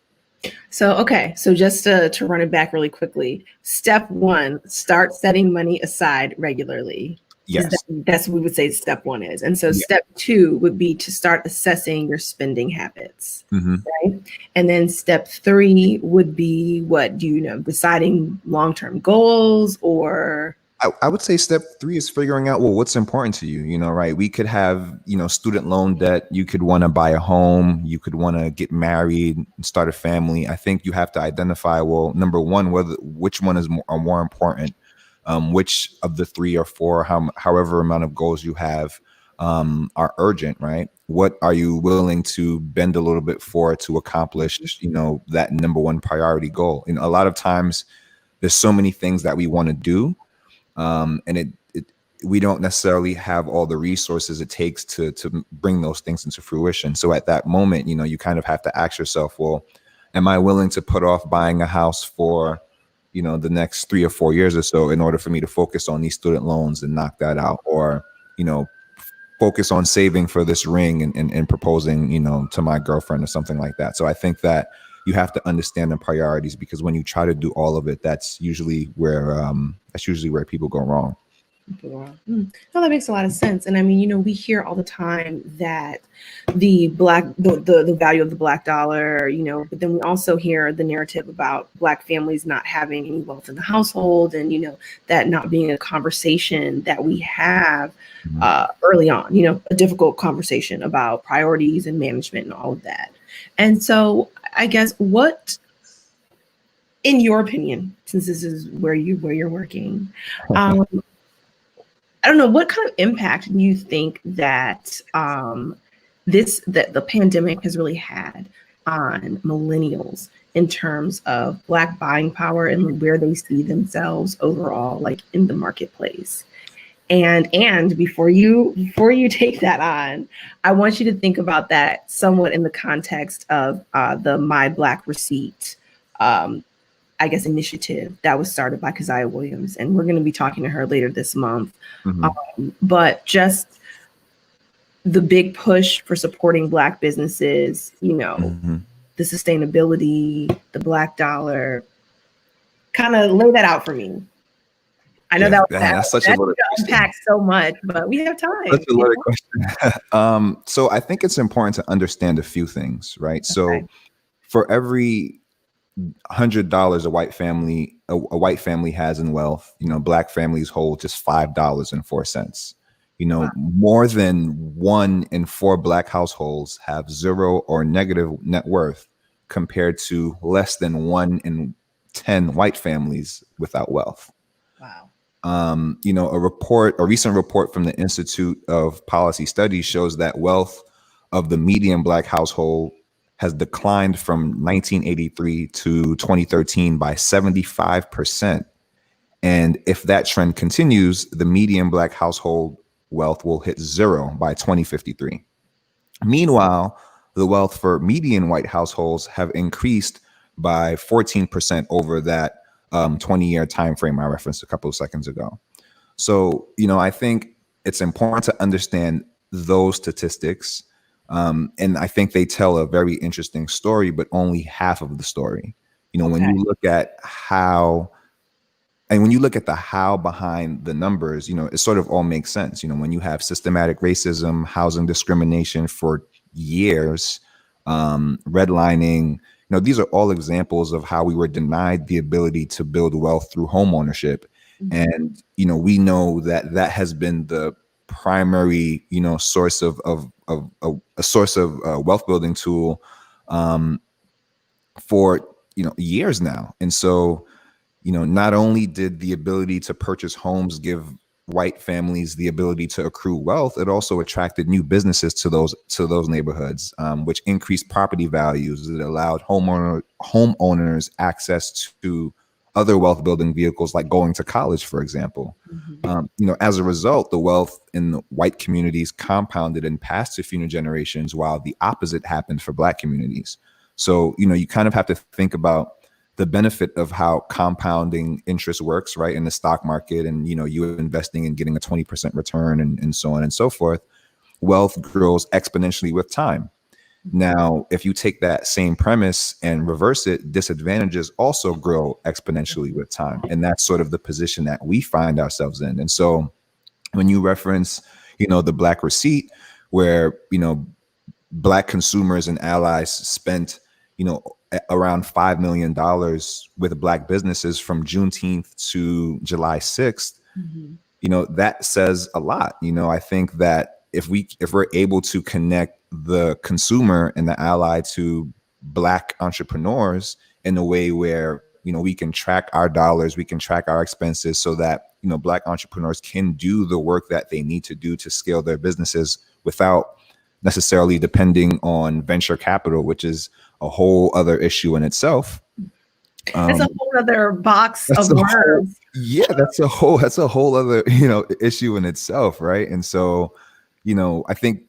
So, okay. So just to run it back really quickly, step one, start setting money aside regularly. Yes. That's what we would say step one is. And so step two would be to start assessing your spending habits, right? And then step three would be what, deciding long-term goals, or? I would say step three is figuring out, well, what's important to you, right? We could have, student loan debt. You could want to buy a home. You could want to get married and start a family. I think you have to identify, well, number one, which one is more important. Which of the 3 or 4, however amount of goals you have, are urgent, right? What are you willing to bend a little bit for to accomplish, that number one priority goal? A lot of times there's so many things that we want to do, and we don't necessarily have all the resources it takes to bring those things into fruition. So at that moment, you kind of have to ask yourself, well, am I willing to put off buying a house for the next 3 or 4 years or so in order for me to focus on these student loans and knock that out, or, focus on saving for this ring and proposing, to my girlfriend or something like that. So I think that you have to understand the priorities, because when you try to do all of it, that's usually where people go wrong. No, that makes a lot of sense. And I mean, we hear all the time that the value of the Black dollar, but then we also hear the narrative about Black families not having any wealth in the household, and, that not being a conversation that we have early on, a difficult conversation about priorities and management and all of that. And so I guess, what, in your opinion, since this is where you're working, I don't know, what kind of impact do you think that that the pandemic has really had on millennials in terms of Black buying power and where they see themselves overall, like in the marketplace. And before you take that on, I want you to think about that somewhat in the context of the My Black Receipt, I guess, initiative that was started by Keziah Williams, and we're going to be talking to her later this month. But just the big push for supporting Black businesses, the sustainability, the Black dollar. Kind of lay that out for me. I know that's such a loaded question. Unpack so much, but we have time. That's a loaded question. So I think it's important to understand a few things, right? So for every $100 a white family has in wealth, Black families hold just $5.04. More than 1 in 4 Black households have 0 or negative net worth, compared to less than 1 in 10 white families without wealth. Wow. A recent report from the Institute of Policy Studies shows that wealth of the median Black household has declined from 1983 to 2013 by 75%. And if that trend continues, the median Black household wealth will hit 0 by 2053. Meanwhile, the wealth for median white households have increased by 14% over that 20-year time frame I referenced a couple of seconds ago. So, I think it's important to understand those statistics. And I think they tell a very interesting story, but only half of the story. When you look at the how behind the numbers, it sort of all makes sense. When you have systematic racism, housing discrimination for years, redlining, these are all examples of how we were denied the ability to build wealth through home ownership. And, we know that has been the primary, source of wealth building tool for, years now. And so, not only did the ability to purchase homes give white families the ability to accrue wealth, it also attracted new businesses to those neighborhoods, which increased property values. It allowed homeowners access to other wealth building vehicles like going to college, for example. As a result, the wealth in the white communities compounded and passed to future generations, while the opposite happened for Black communities. So, you kind of have to think about the benefit of how compounding interest works, right, in the stock market, and you investing and getting a 20% return, and so on and so forth. Wealth grows exponentially with time. Now, if you take that same premise and reverse it, disadvantages also grow exponentially with time, and that's sort of the position that we find ourselves in. And so, when you reference, the Black Receipt, where Black consumers and allies spent, around $5 million with Black businesses from Juneteenth to July 6th, that says a lot. I think that if we're able to connect the consumer and the ally to Black entrepreneurs in a way where, we can track our dollars, we can track our expenses, so that, Black entrepreneurs can do the work that they need to do to scale their businesses without necessarily depending on venture capital, which is a whole other issue in itself. It's a whole other box of words. That's a whole other, issue in itself. Right. And so, I think,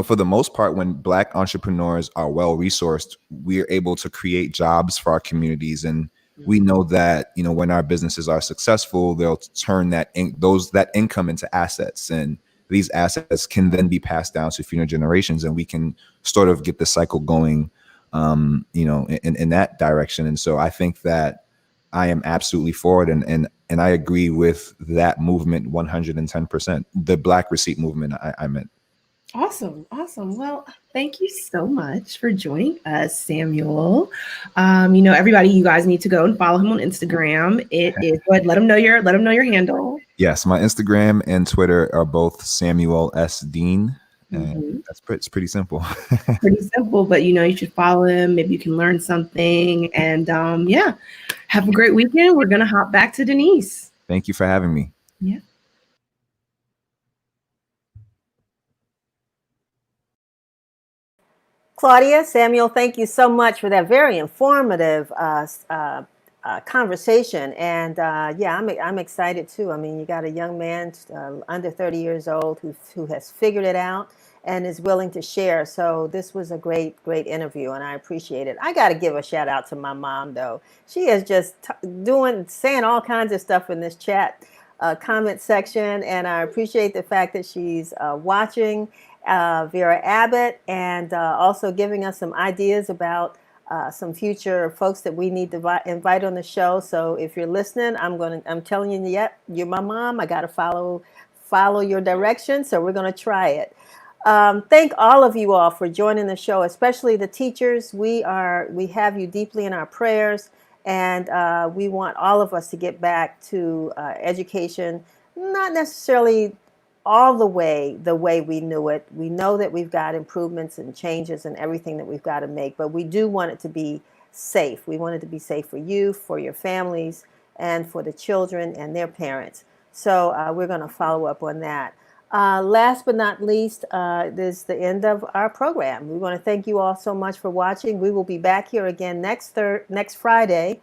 for the most part, when Black entrepreneurs are well resourced, we're able to create jobs for our communities. And we know that, when our businesses are successful, they'll turn that income into assets, and these assets can then be passed down to future generations, and we can sort of get the cycle going, in that direction. And so I think that I am absolutely for it. And I agree with that movement 110%, the Black Receipt movement I meant. Awesome. Well, thank you so much for joining us, Samuel. Everybody, you guys need to go and follow him on Instagram. It is, go ahead, let him know your handle. Yes, my Instagram and Twitter are both Samuel S. Deane. And it's pretty simple. Pretty simple, but you should follow him. Maybe you can learn something. And have a great weekend. We're gonna hop back to Denise. Thank you for having me. Yeah. Claudia, Samuel, thank you so much for that very informative conversation. And yeah, I'm excited too. I mean, you got a young man under 30 years old who has figured it out and is willing to share. So this was a great interview, and I appreciate it. I got to give a shout out to my mom, though. She is just saying all kinds of stuff in this chat comment section, and I appreciate the fact that she's watching Vera Abbott, and also giving us some ideas about some future folks that we need to invite on the show. So if you're listening, I'm telling you, yep, you're my mom. I got to follow your direction. So we're going to try it. Thank all of you all for joining the show, especially the teachers. We have you deeply in our prayers, and we want all of us to get back to education, not necessarily all the way we knew it. We know that we've got improvements and changes and everything that we've got to make, but we do want it to be safe. We want it to be safe for you, for your families, and for the children and their parents. So we're going to follow up on that. Last but not least, this is the end of our program. We want to thank you all so much for watching. We will be back here again next Friday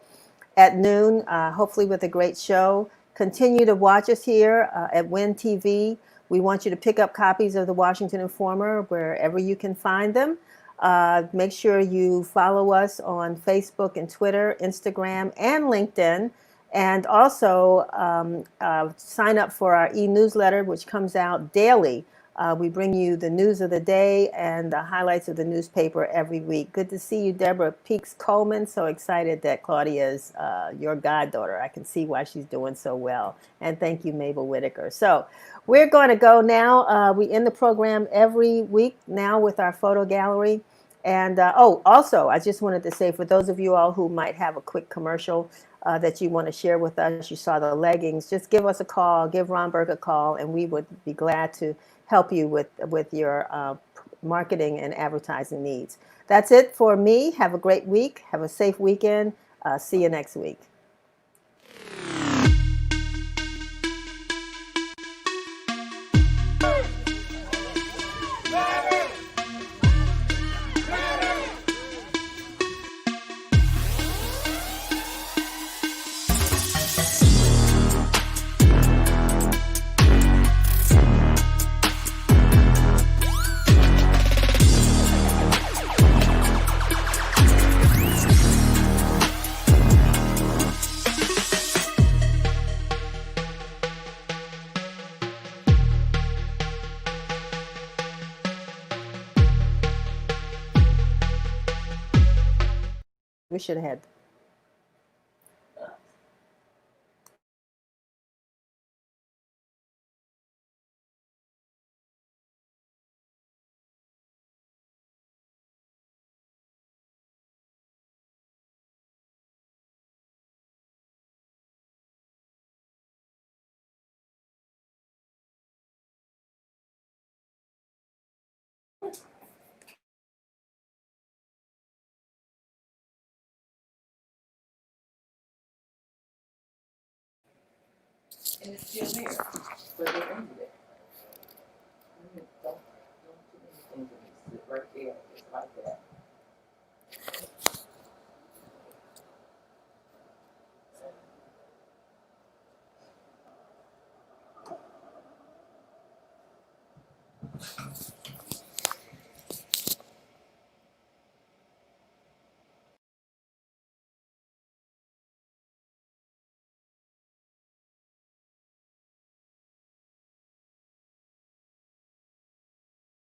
at noon, hopefully with a great show. Continue to watch us here at WIN TV. We want you to pick up copies of the Washington Informer wherever you can find them. Make sure you follow us on Facebook and Twitter, Instagram, and LinkedIn. And also sign up for our e-newsletter, which comes out daily. We bring you the news of the day and the highlights of the newspaper every week. Good to see you, Deborah Peaks Coleman. So excited that Claudia is your goddaughter. I can see why she's doing so well. And thank you, Mabel Whitaker. So we're going to go now. We end the program every week now with our photo gallery. And also, I just wanted to say, for those of you all who might have a quick commercial that you want to share with us, you saw the leggings, just give us a call, give Ron Burke a call, and we would be glad to help you with your marketing and advertising needs. That's it for me. Have a great week. Have a safe weekend. See you next week. We should have had. And it's still there, but they ended it. Don't too many things that sit right there, just like that.